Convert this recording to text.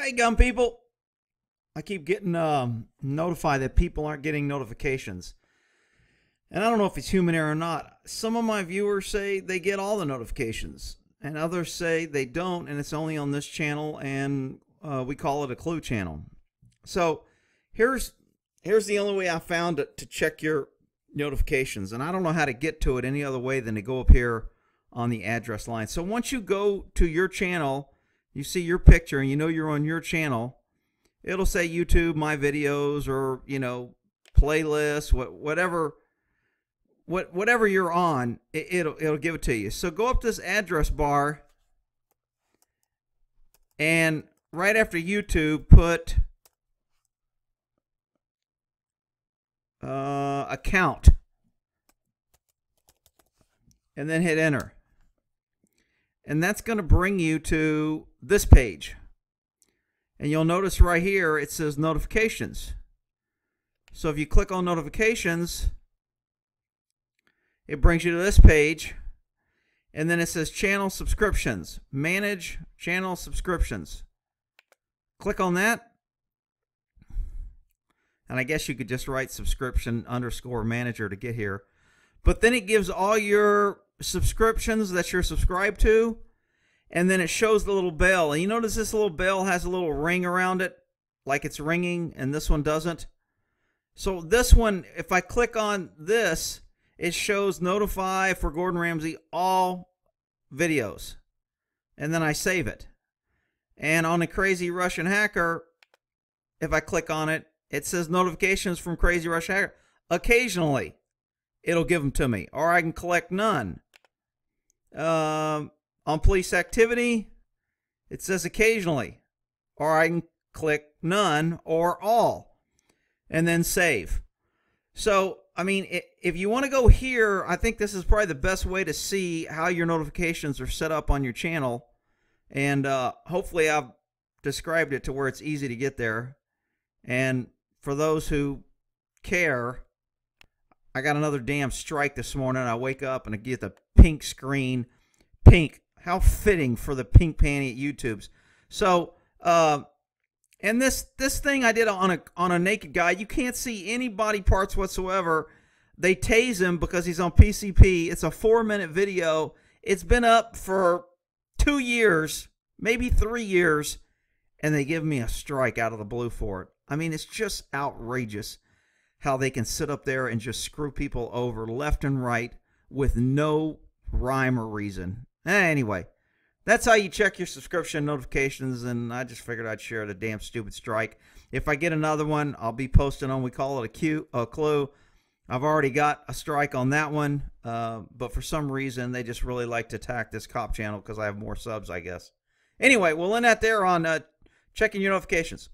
Hey, gun people. I keep getting notified that people aren't getting notifications. And I don't know if it's human error or not. Some of my viewers say they get all the notifications, and others say they don't, and it's only on this channel, and we call it a clue channel. So here's the only way I found to check your notifications, and I don't know how to get to it any other way than to go up here on the address line. So once you go to your channel, you see your picture, and you know you're on your channel. It'll say YouTube, my videos, or playlists, whatever you're on. It'll give it to you. So go up this address bar, and right after YouTube, put account, and then hit enter. And that's going to bring you to this page. And you'll notice right here it says notifications. So if you click on notifications, it brings you to this page. And then it says channel subscriptions. Manage channel subscriptions. Click on that. And I guess you could just write subscription_manager to get here. But then it gives all your subscriptions that you're subscribed to. And then it shows the little bell. And you notice this little bell has a little ring around it, like it's ringing, and this one doesn't. So this one, if I click on this, it shows notify for Gordon Ramsay all videos. And then I save it. And on the Crazy Russian Hacker, if I click on it, it says notifications from Crazy Russian Hacker. Occasionally, it'll give them to me. Or I can collect none. On police activity, it says occasionally, or I can click none or all, and then save. So, I mean, if you want to go here, I think this is probably the best way to see how your notifications are set up on your channel. And hopefully I've described it to where it's easy to get there. And for those who care, I got another damn strike this morning. I wake up and I get the pink screen. Pink. How fitting for the pink panty at YouTube's. So, and this thing I did on a naked guy. You can't see any body parts whatsoever. They tase him because he's on PCP. It's a 4-minute video. It's been up for 2 years, maybe 3 years, and they give me a strike out of the blue for it. I mean, it's just outrageous how they can sit up there and just screw people over left and right with no rhyme or reason. Anyway, that's how you check your subscription notifications, and I just figured I'd share the damn stupid strike. If I get another one, I'll be posting on, we call it a clue. I've already got a strike on that one, but for some reason, they just really like to attack this cop channel because I have more subs, I guess. Anyway, we'll end that there on checking your notifications.